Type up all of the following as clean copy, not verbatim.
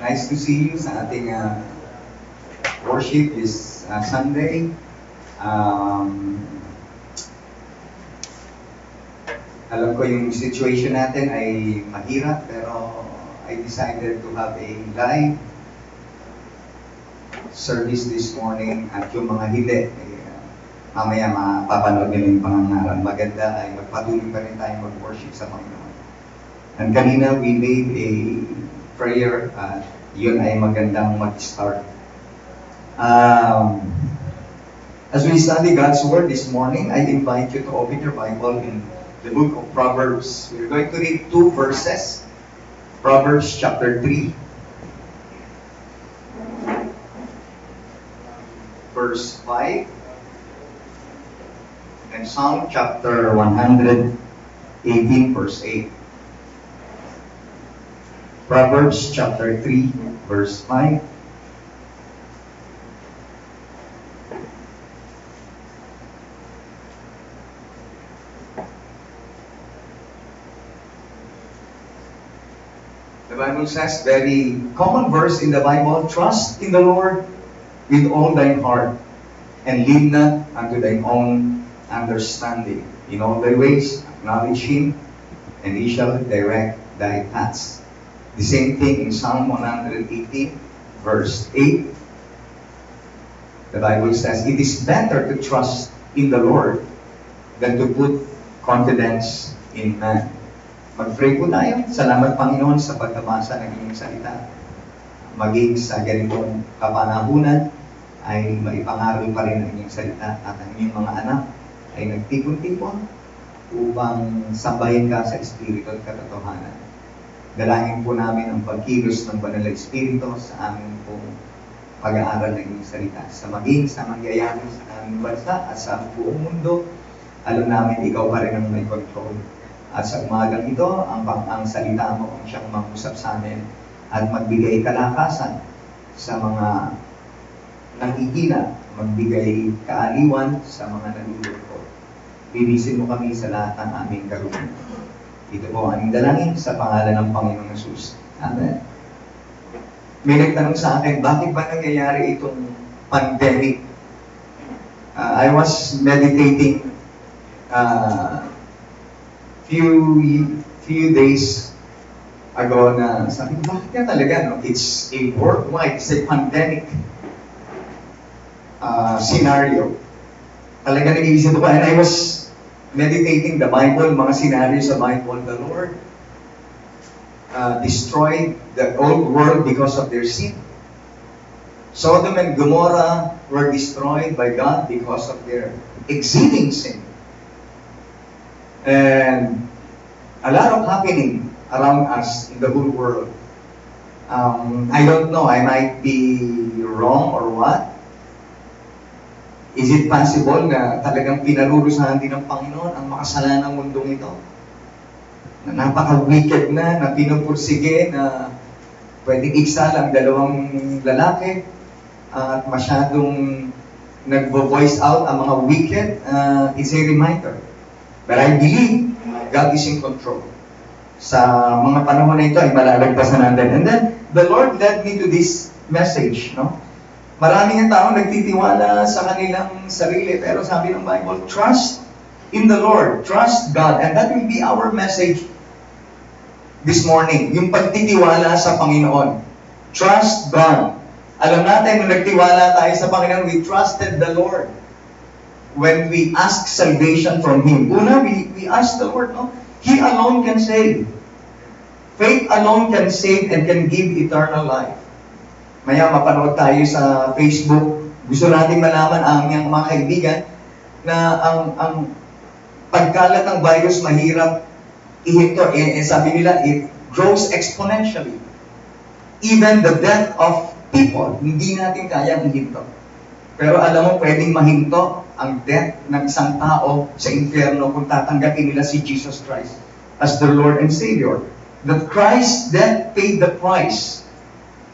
Nice to see you sa ating worship this Sunday. Alam ko yung situation natin ay mahirap, pero I decided to have a live service this morning, at yung mga hindi, mamaya mapapanood nila yung pangangaral. Maganda ay magpatuloy pa rin tayo mag-worship sa Panginoon. And kanina we made a prayer, yun ay magandang mag-start. As we study God's Word this morning, I invite you to open your Bible in the book of Proverbs. We're going to read 2 verses. Proverbs chapter 3, verse 5, and Psalm chapter 118, verse 8. Proverbs chapter 3, verse 5. The Bible says, very common verse in the Bible, trust in the Lord with all thine heart, and lean not unto thine own understanding. In all thy ways acknowledge Him, and He shall direct thy paths. The same thing in Psalm 118, verse 8. The Bible says, it is better to trust in the Lord than to put confidence in man. Mag-pray po tayo. Salamat, Panginoon, sa pagkabasa ng inyong salita. Maging sa ganitong kapanahunan ay maipangaral pa rin ang inyong salita, at ang inyong mga anak ay nagtipon-tipon upang sambahin ka sa Espiritu at katotohanan. Dalangin po namin ang pagkilos ng Banal na Espiritu sa aming pong pag-aaral ng inyong salita. Sa maging sa mangyayari sa aming bansa at sa buong mundo, alam namin ikaw pa rin ang may control. At sa umagang ito, ang salita mo ang siyang mangusap sa amin at magbigay kalakasan sa mga nangihina, magbigay kaaliwan sa mga nalulungkot. Linisin mo kami sa lahat ng aming karunan. Ito po ang aming dalangin sa pangalan ng Panginoong Hesus. Amen. May nagtanong sa akin, bakit ba nangyayari itong pandemic? I was meditating few days ago na sabi ko, bakit nga talaga? No? It's a worldwide, it's a pandemic scenario. Talaga nag-iisip ko, and I was meditating the Bible, mga scenario sa Bible. The Lord destroyed the old world because of their sin. Sodom and Gomorrah were destroyed by God because of their exceeding sin. And a lot of happening around us in the whole world. I don't know, I might be wrong or what. Is it possible na talagang pinarurusahan din ng Panginoon ang makasalanang mundong ito? Na napaka-wicked na pinupursige, na pwedeng iksal ang dalawang lalaki, at masyadong nagvo-voice out ang mga wicked. It's a reminder. But I believe God is in control. Sa mga panahon na ito ay malalagpasan natin. And then, the Lord led me to this message, no? Maraming ang tao nagtitiwala sa kanilang sarili, pero sabi ng Bible, trust in the Lord, trust God. And that will be our message this morning, yung pagtitiwala sa Panginoon. Trust God. Alam natin, nung nagtiwala tayo sa Panginoon, we trusted the Lord when we ask salvation from Him. Una, we ask the Lord, no? He alone can save. Faith alone can save and can give eternal life. Maya mapanood tayo sa Facebook. Gusto natin malaman ang aming mga kaibigan na ang pagkalat ng virus mahirap ihinto. Sabi nila, it grows exponentially. Even the death of people, hindi natin kayang ihinto. Pero alam mo, pwedeng mahinto ang death ng isang tao sa impyerno kung tatanggapin nila si Jesus Christ as their Lord and Savior. That Christ's death paid the price.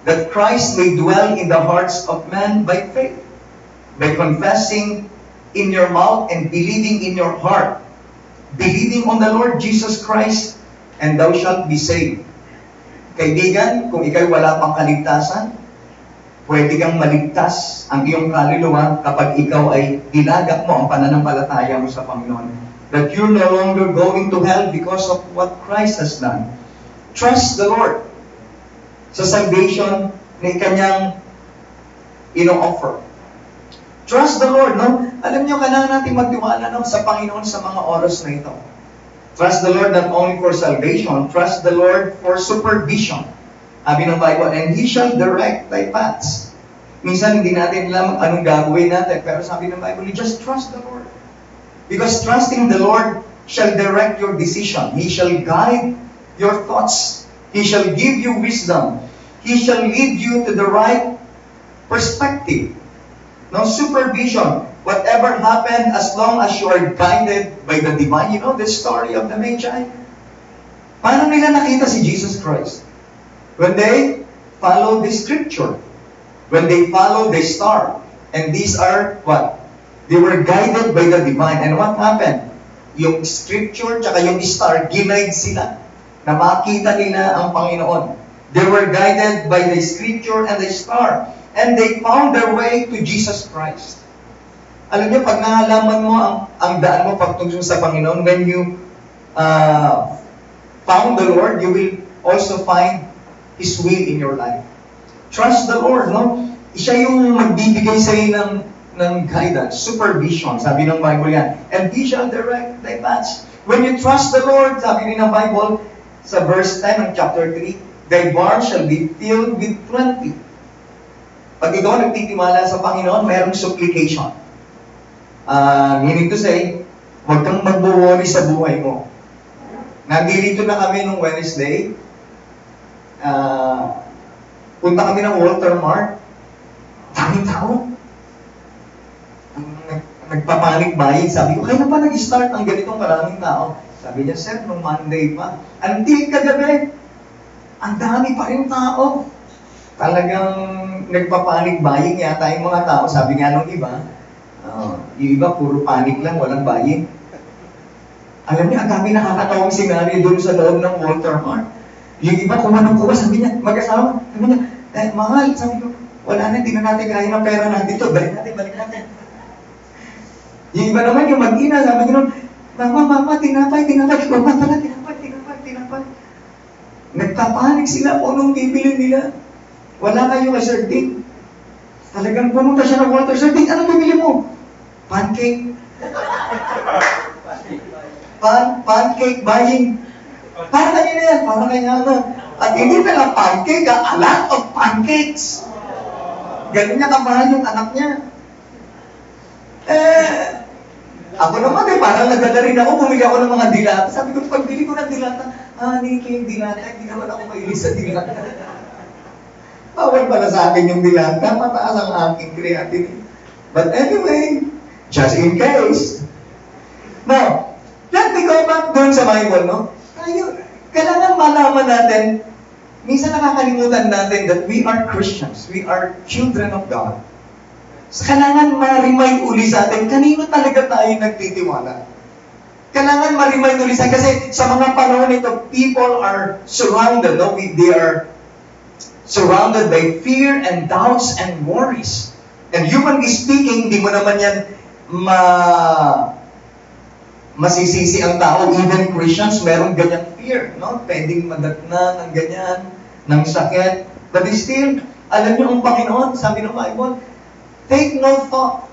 That Christ may dwell in the hearts of men by faith. By confessing in your mouth and believing in your heart. Believing on the Lord Jesus Christ, and thou shalt be saved. Kaibigan, kung ikay wala pang kaligtasan, pwede kang maligtas ang iyong kaluluwa kapag ikaw ay dilagak mo ang pananampalataya mo sa Panginoon. That you're no longer going to hell because of what Christ has done. Trust the Lord sa salvation na Kanyang ino-offer. Trust the Lord, no? Alam niyo, kailangan natin magtiwala, no, sa Panginoon sa mga oras na ito. Trust the Lord not only for salvation, trust the Lord for supervision. Sabi ng Bible, and He shall direct thy paths. Minsan hindi natin alam anong gagawin natin, pero sabi ng Bible, you just trust the Lord. Because trusting the Lord shall direct your decision. He shall guide your thoughts. He shall give you wisdom. He shall lead you to the right perspective. No supervision. Whatever happened, as long as you are guided by the divine. You know the story of the Magi? Paano nila nakita si Jesus Christ? When they followed the scripture. When they followed the star. And these are what? They were guided by the divine. And what happened? Yung scripture tsaka yung star, ginaid sila na makita nila ang Panginoon. They were guided by the scripture and the star. And they found their way to Jesus Christ. Alam niyo, pag nahalaman mo ang daan mo pagtungo sa Panginoon, when you found the Lord, you will also find His will in your life. Trust the Lord, no? Siya yung magbibigay sa iyo ng guidance, supervision, sabi ng Bible yan. And He shall direct thy paths. When you trust the Lord, sabi rin ng Bible, sa verse 10 ng chapter 3, thy barn shall be filled with plenty. Pag ikaw nagtitiwala sa Panginoon, mayroong supplication. Meaning to say, huwag kang mag-worry sa buhay mo. Nandito na kami nung Wednesday. Punta kami ng Walter Mart. Daming tao. Nagpapanik buying. Sabi ko, kailan pa nag-start ang ganitong karaming tao? Sabi niya, sir, nung Monday pa. Until kagabi, ang dami pa rin tao. Talagang nagpapanik buying yata yung mga tao. Sabi nga nung iba, yung iba puro panic lang, walang buying. Alam niya, ang dami nakakatawang senaryo doon sa loob ng Walter Mart. Yung iba kumanong-kuha, sabi niya, mag-asawa, sabi niya, mahal, sabi ko, wala na, hindi na natin kaya ng pera natin ito, balik natin. Yung iba naman, yung mag-ina, sabi niya, mama, tinapay, mama pala, tinapay. Nagpapanik sila kung anong bibili nila. Wala kayo kay Sir Dick. Talagang pumunta siya ng Walter, Sir Dick, anong bibili mo? Pancake. Pancake buying. Para kanya na yan, para kanya ano. At hindi na lang pancake, a lot of pancakes. Ganun niya kamahal yung anak niya. Ako naman parang nagdala rin ako, bumili ako ng mga dilata. Sabi ko, pagbili ko ng dilata, Nikki, yung dilata, hindi naman ako mahilig sa dilata. Bawal pala sa akin yung dilata, mataas ang aking creativity. But anyway, just in case. Now, let me go back doon sa Bible, no? Kailangan malaman natin, minsan nakakalimutan natin that we are Christians. We are children of God. So, kailangan ma-remind uli sa atin, kanino talaga tayo nagtitiwala? Kailangan ma-remind uli sa atin, kasi sa mga panahon nito, people are surrounded, no? They are surrounded by fear and doubts and worries. And humanly speaking, hindi mo naman yan masisisi ang tao. Even Christians, meron ganyang fear, no? Pwedeng madatnan ng ganyan, ng sakit. But still, alam niyo ang Panginoon, sabi ng Bible, take no thought.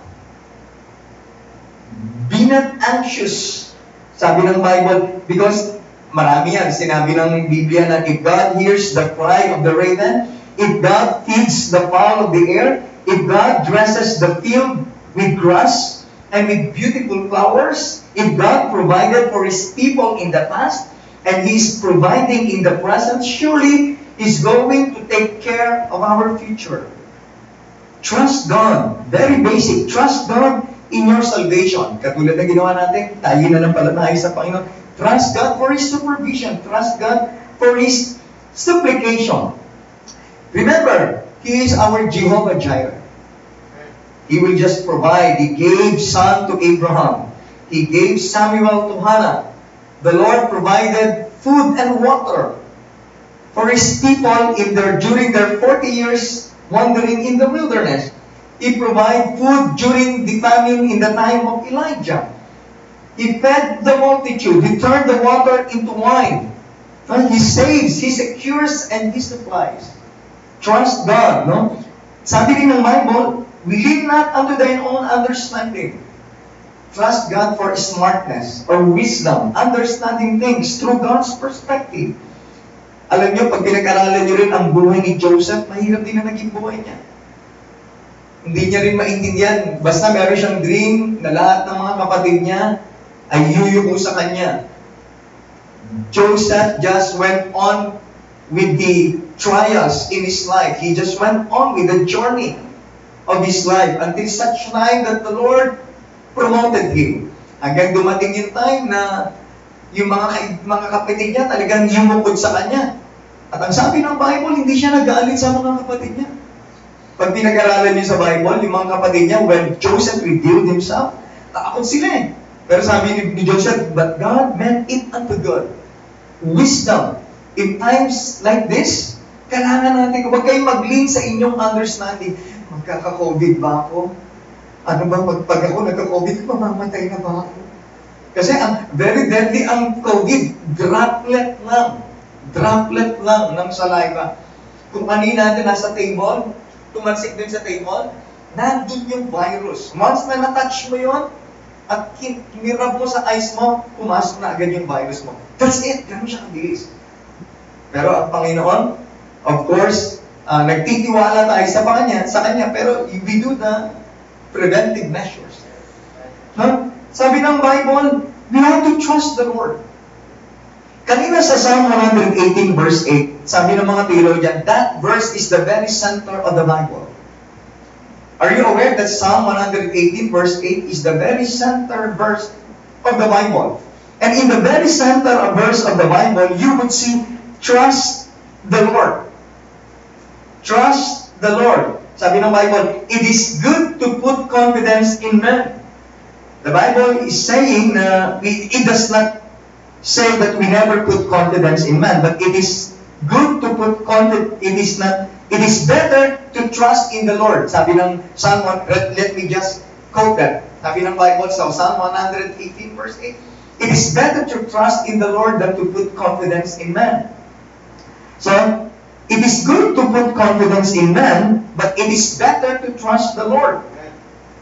Be not anxious. Sabi ng Bible, because marami yan. Sinabi ng Biblia na if God hears the cry of the raven, if God feeds the fowl of the air, if God dresses the field with grass and with beautiful flowers, if God provided for His people in the past, and He's providing in the present, surely He's going to take care of our future. Trust God. Very basic. Trust God in your salvation. Katulad na ginawa natin, tayo na ng palataya sa Panginoon. Trust God for His supervision. Trust God for His supplication. Remember, He is our Jehovah Jireh. He will just provide. He gave son to Abraham. He gave Samuel to Hannah. The Lord provided food and water for His people during their 40 years wandering in the wilderness. He provided food during the famine in the time of Elijah. He fed the multitude. He turned the water into wine. He saves, He secures, and He supplies. Trust God, no? Sabi rin ng Bible, lean not unto thine own understanding. Trust God for smartness or wisdom, understanding things through God's perspective. Alam niyo, pag pinag-aralan niyo rin ang buhay ni Joseph, mahirap din na naging buhay niya. Hindi niya rin maintindihan. Basta meron siyang dream na lahat ng mga kapatid niya ay yuyuko sa kanya. Joseph just went on with the trials in his life. He just went on with the journey of his life until such time that the Lord promoted him. Hanggang dumating yung time na yung mga kapatid niya talagang yumukod sa kanya. At ang sabi ng Bible, hindi siya nagalit sa mga kapatid niya. Pag pinag-aralan niyo sa Bible, yung mga kapatid niya, when Joseph revealed himself, takot sila eh. Pero sabi ni Joseph, but God meant it unto good. Wisdom. In times like this, kailangan natin, huwag kayong mag-lean sa inyong understanding. Magkaka-COVID ba ako? Ano ba, pag ako nagka-COVID, mamamatay na ba ako? Kasi ang very deadly ang COVID, droplet lang ng saliva. Kung kanina natin nasa table, tumansik din sa table, nandun yung virus. Once na na-touch mo yun, at kinirab mo sa eyes mo, pumasok na agad yung virus mo. That's it. Ganun siya kabilis. Pero ang Panginoon, of course, nagtitiwala tayo sa Kanya, pero we do the preventive measures. Sabi ng Bible, we have to trust the Lord. Kanina sa Psalm 118 verse 8, sabi ng mga theologian, that verse is the very center of the Bible. Are you aware that Psalm 118 verse 8 is the very center verse of the Bible? And in the very center of verse of the Bible, you would see, trust the Lord. Trust the Lord. Sabi ng Bible, it is good to put confidence in men. The Bible is saying na it does not say that we never put confidence in man, but it is good to put confidence. It is better to trust in the Lord. Sabi ng Psalm 1, let me just quote that. Sabi ng Bible sa Psalm 118 verse 8, it is better to trust in the Lord than to put confidence in man. So, it is good to put confidence in man, but it is better to trust the Lord.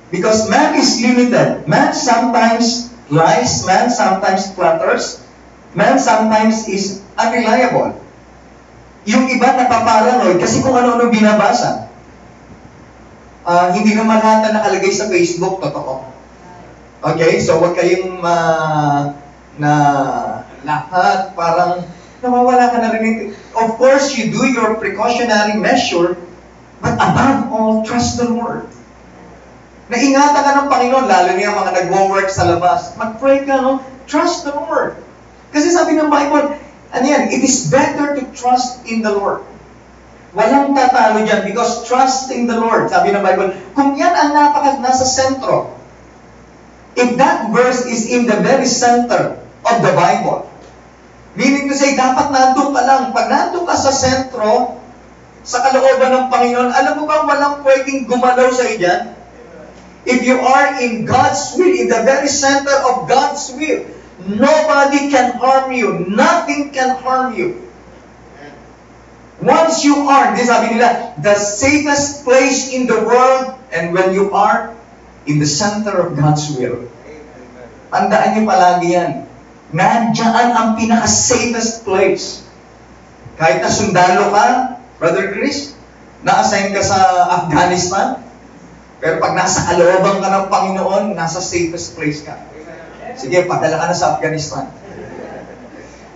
Because man is limited. Man sometimes lies, man sometimes flatters, man sometimes is unreliable. Yung iba napaparanoid kasi kung ano-ano binabasa. Hindi naman lahat na nakalagay sa Facebook, totoo. Okay, so huwag kayong na lahat parang nawawala ka na rin. Of course, you do your precautionary measure, but above all, trust the Lord. Naingatan ka ng Panginoon, lalo niya mga nagwo-work sa labas. Mag-pray ka, no? Trust the Lord. Kasi sabi ng Bible, it is better to trust in the Lord. Walang tatalo dyan because trusting the Lord, sabi ng Bible, kung yan ang nasa sentro, if that verse is in the very center of the Bible, meaning to say, dapat nandun ka lang. Pag nandun ka sa sentro, sa kalooban ng Panginoon, alam mo ba walang pwedeng gumalaw sa iyo dyan? If you are in God's will, in the very center of God's will, nobody can harm you. Nothing can harm you. Once you are, sabi nila, the safest place in the world, and when you are in the center of God's will. Tandaan niyo palagi yan. Nandiyan ang pinaka-safest place. Kahit na sundalo ka, Brother Chris, na-assign ka sa Afghanistan, pero pag nasa kalooban ka ng Panginoon, nasa safest place ka. Sige, padala ka na sa Afghanistan.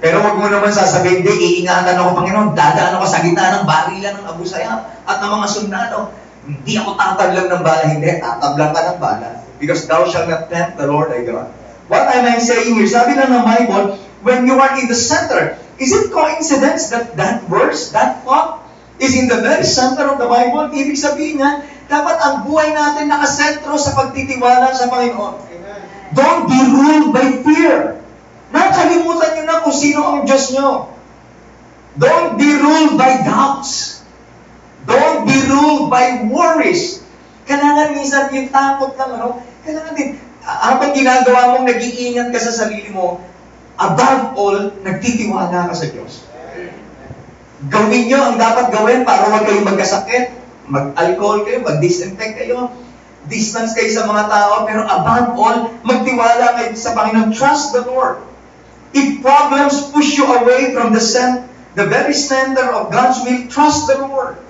Pero wag mo naman sasabihin, hindi, iingatan ako, Panginoon, dadaan ako sa gitna ng barilan ng Abu Sayyaf at ng mga sundalo. Hindi ako tatablang ng bala, hindi, tatablang ka ng bala. Because thou shalt not tempt the Lord thy God. What am I saying here? Sabi lang ng Bible, when you are in the center, is it coincidence that that verse, that thought, is in the very center of the Bible? Ibig sabihin niya, dapat ang buhay natin nakasentro sa pagtitiwala sa Panginoon. Don't be ruled by fear. Nakalimutan nyo na kung sino ang Diyos nyo. Don't be ruled by doubts. Don't be ruled by worries. Kailangan minsan yung takot lang, kailangan din, habang ginagawa mong nag-iingat ka sa sarili mo, above all, nagtitiwala ka sa Diyos. Gawin nyo ang dapat gawin para huwag kayong magkasakit. Mag-alcohol kayo, mag-disinfect kayo, distance kayo sa mga tao, pero above all, magtiwala kayo sa Panginoon. Trust the Lord. If problems push you away from the very center of God's will, trust the Lord.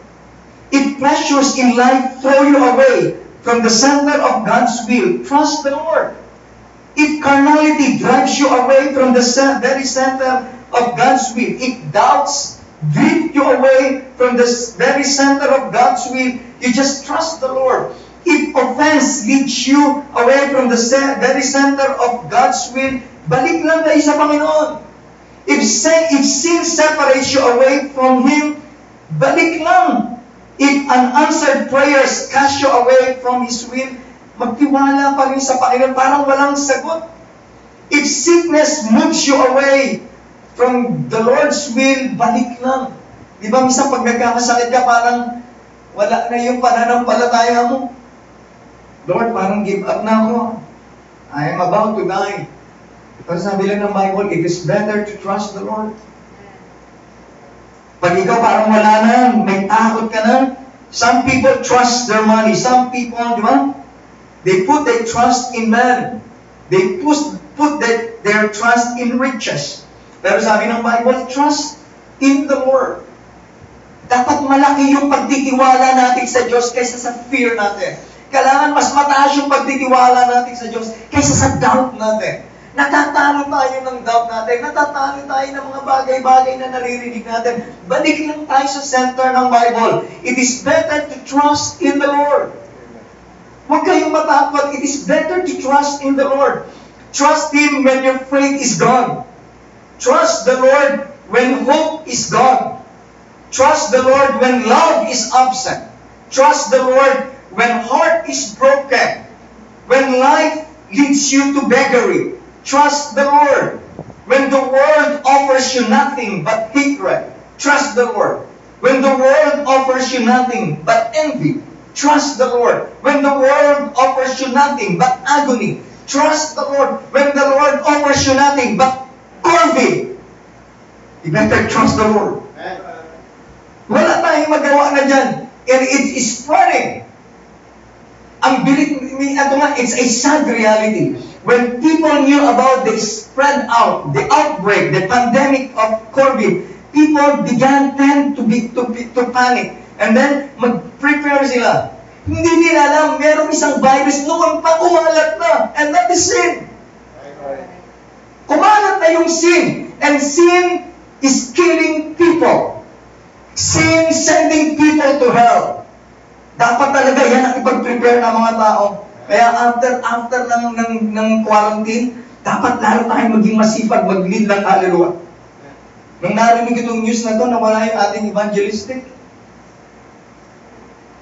If pleasures in life throw you away from the center of God's will, trust the Lord. If carnality drives you away from the very center of God's will, if doubts drift you away from the very center of God's will, you just trust the Lord. If offense leads you away from the very center of God's will, balik lang kayo sa Panginoon. If sin separates you away from Him, balik lang. If unanswered prayers cast you away from His will, magtiwala pa rin sa Panginoon, parang walang sagot. If sickness moves you away from the Lord's will, balik lang. Di ba, minsan pag nagkakasakit ka, parang wala na yung pananampalataya mo. Lord, parang give up na ako. I am about to die. Pero sabi lang ng Bible, it is better to trust the Lord. Pag ikaw parang wala na, may takot ka na, some people trust their money. Some people, di ba? They put their trust in man. They put their trust in riches. Pero sabi ng Bible, trust in the Lord. Dapat malaki yung pagtitiwala natin sa Diyos kaysa sa fear natin. Kailangan mas mataas yung pagtitiwala natin sa Diyos kaysa sa doubt natin. Natatalo tayo ng doubt natin. Natatalo tayo ng mga bagay-bagay na naririnig natin. Balik lang tayo sa center ng Bible. It is better to trust in the Lord. Huwag kayong matakot. It is better to trust in the Lord. Trust Him when your faith is gone. Trust the Lord when hope is gone. Trust the Lord when love is absent. Trust the Lord when heart is broken. When life leads you to beggary. Trust the Lord when the world offers you nothing but hatred. Trust the Lord when the world offers you nothing but envy. Trust the Lord when the world offers you nothing but agony. Trust the Lord when the Lord offers you nothing but COVID. You better trust the Lord. Wala tayong magawa na dyan. And it is spreading. Ang bilit, it's a sad reality. When people knew about the spread out, the outbreak, the pandemic of COVID, people began to panic. And then, mag-prepare sila. Hindi nila alam, merong isang virus noon pa, kumalat na. And that is sin. Kumalat na yung sin. And sin is killing people. Sin sending people to hell. Dapat talaga yan ang ipag-prepare ng mga tao. Kaya after ng quarantine, dapat lalo tayong maging masipag, mag-lead ng hallelujah. Nung narinig itong news na to, nawala yung ating evangelistic.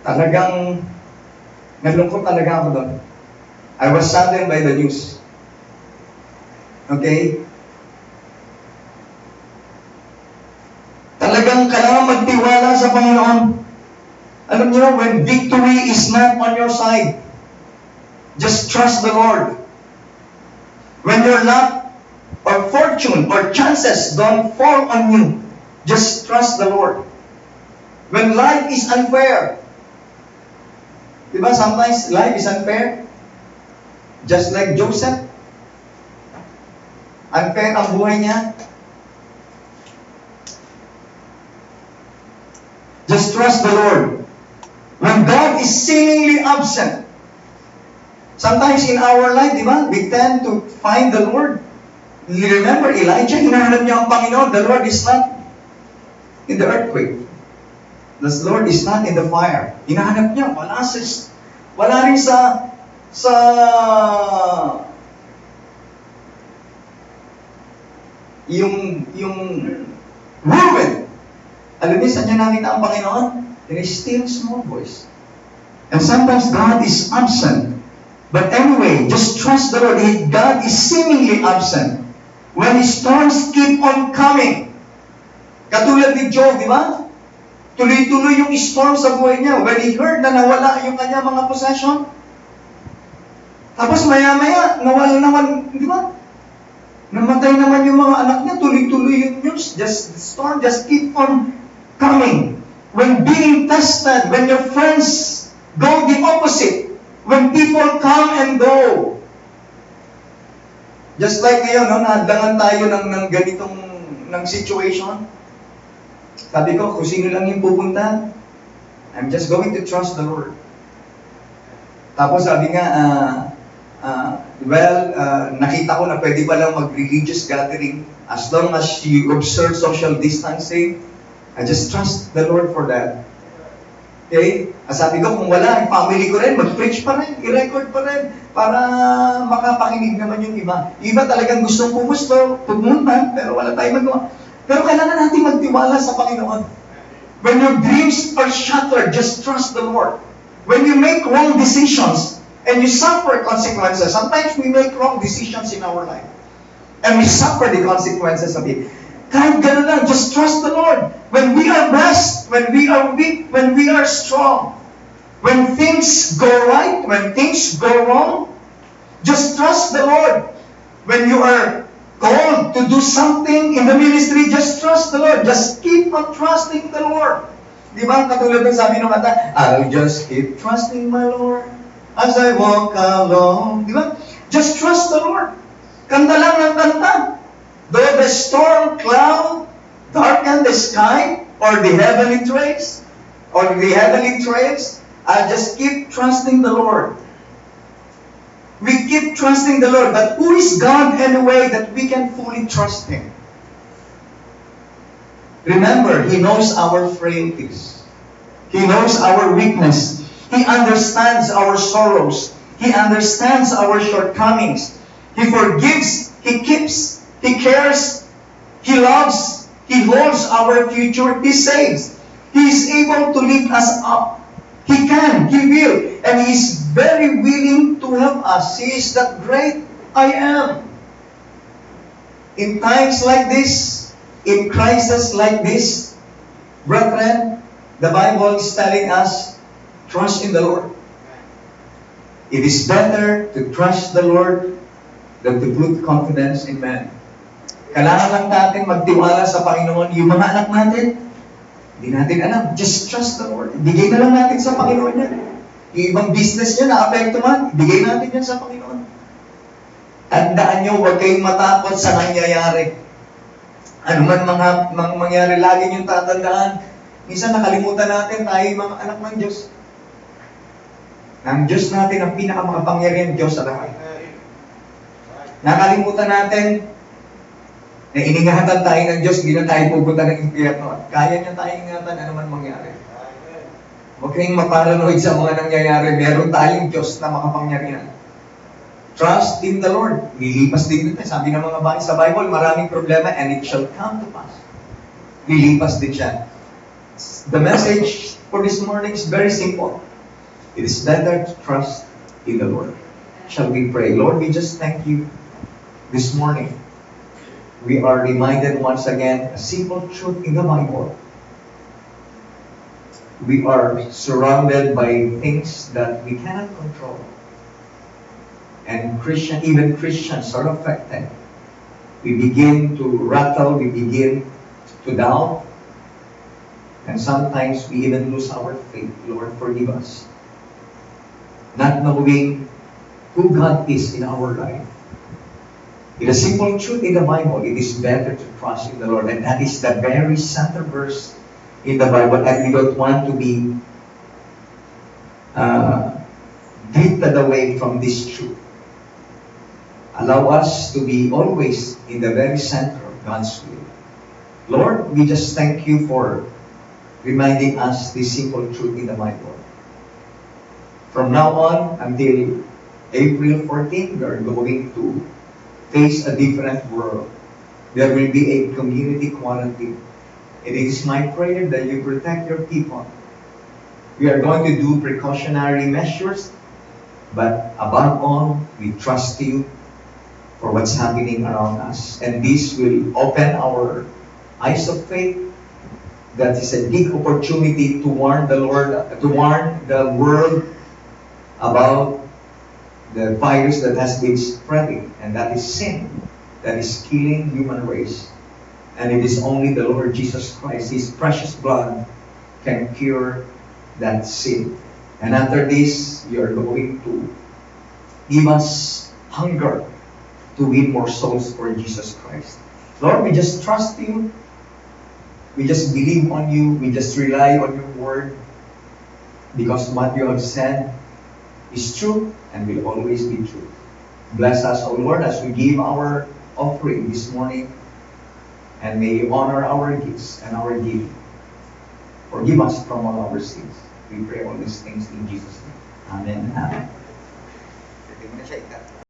Talagang nalungkot talaga ako doon. I was saddened by the news. Okay? Talagang kailangan magtiwala sa Panginoon. Alam niyo, when victory is not on your side, just trust the Lord. When your luck or fortune or chances don't fall on you, just trust the Lord. When life is unfair, diba sometimes life is unfair? Just like Joseph. Unfair ang buhay niya. Just trust the Lord. When God is seemingly absent, sometimes in our life, di ba, we tend to find the Lord. Remember Elijah, hinahanap niya ang Panginoon. The Lord is not in the earthquake. The Lord is not in the fire. Hinahanap niya, wala rin sa yung whirlwind. Alam niyo, saan niya nakita ang Panginoon? In a still small voice. And sometimes God is absent. But anyway, just trust the Lord. God is seemingly absent. When storms keep on coming, Katulad ni Job, di ba? Tuloy-tuloy yung storm sa buhay niya. When he heard na nawala yung kanya mga possession, tapos maya-maya, nawala naman, di ba? Namatay naman yung mga anak niya, tuloy-tuloy yung news. Just, the storm just keep on coming. When being tested, when your friends go the opposite, when people come and go. Just like ngayon, no, nahadlangan tayo ng ganitong ng situation. Sabi ko, kung sino lang yung pupunta, I'm just going to trust the Lord. Tapos sabi nga, nakita ko na pwede palang mag-religious gathering as long as you observe social distancing. I just trust the Lord for that. Okay? Sabi ko, kung wala, yung family ko rin, mag-preach pa rin, i-record pa rin, para makapakinig naman yung iba. Iba talagang gustong pumunta, pero wala tayong magawa. Pero kailangan natin magtiwala sa Panginoon. When your dreams are shattered, just trust the Lord. When you make wrong decisions, and you suffer consequences, sometimes we make wrong decisions in our life, and we suffer the consequences of it. Kahit gano'n lang, just trust the Lord. When we are blessed, when we are weak, when we are strong, when things go right, when things go wrong, just trust the Lord. When you are called to do something in the ministry, just trust the Lord. Just keep on trusting the Lord. Di ba? Katulad ng sabi ng kanta, I'll just keep trusting my Lord as I walk along. Di ba? Just trust the Lord. Kanta lang ng kanta. Though the storm cloud darken the sky, or the heavenly trails, I just keep trusting the Lord. We keep trusting the Lord, but who is God anyway that we can fully trust Him? Remember, He knows our frailties. He knows our weakness. He understands our sorrows. He understands our shortcomings. He forgives, He keeps, He cares, He loves, He holds our future, He saves. He is able to lift us up. He can, He will, and He is very willing to help us. He is that great I am. In times like this, in crises like this, brethren, the Bible is telling us, trust in the Lord. It is better to trust the Lord than to put confidence in man. Kailangan lang natin magtiwala sa Panginoon. Yung mga anak natin, hindi natin alam. Just trust the Lord. Bigay na lang natin sa Panginoon yan. Yung ibang business niya, na-apekto man, bigay natin yan sa Panginoon. Tandaan nyo, huwag kayong matakot sa nangyayari. Ano man mga mangyari, lagi nyo tatandaan. Minsan nakalimutan natin tayo yung mga anak ng Diyos. Ang Diyos natin, ang pinakamakapangyarihan Diyos sa lahat. Nakalimutan natin na iningatan tayo ng Diyos, hindi na tayo pupunta ng impyerno. Kaya niya tayo ingatan, ano man mangyari. Huwag kayong maparanoid sa mga nangyayari. Meron tayong Diyos na makapangyarihan. Trust in the Lord. Lilipas din ito. Sabi ng mga bahay sa Bible, maraming problema and it shall come to pass. Lilipas din siya. The message for this morning is very simple. It is better to trust in the Lord. Shall we pray? Lord, we just thank you this morning. We are reminded once again a simple truth in the Bible. We are surrounded by things that we cannot control. And even Christians are affected. We begin to rattle, we begin to doubt, and sometimes we even lose our faith. Lord, forgive us. Not knowing who God is in our life. In a simple truth in the Bible, it is better to trust in the Lord. And that is the very center verse in the Bible. And we don't want to be drifted away from this truth. Allow us to be always in the very center of God's will. Lord, we just thank you for reminding us this simple truth in the Bible. From now on until April 14, we are going to face a different world. There will be a community quarantine. It is my prayer that you protect your people. We are going to do precautionary measures, but above all, we trust you for what's happening around us. And this will open our eyes of faith that is a big opportunity to warn the Lord, to warn the world about the virus that has been spreading, and that is sin, that is killing human race. And it is only the Lord Jesus Christ, His precious blood, can cure that sin. And after this, you are going to give us hunger to win more souls for Jesus Christ. Lord, we just trust You. We just believe on You. We just rely on Your word, because what You have said is true and will always be true. Bless us, O Lord, as we give our offering this morning, and may You honor our gifts and our giving. Forgive us from all our sins. We pray all these things in Jesus' name. Amen. Amen.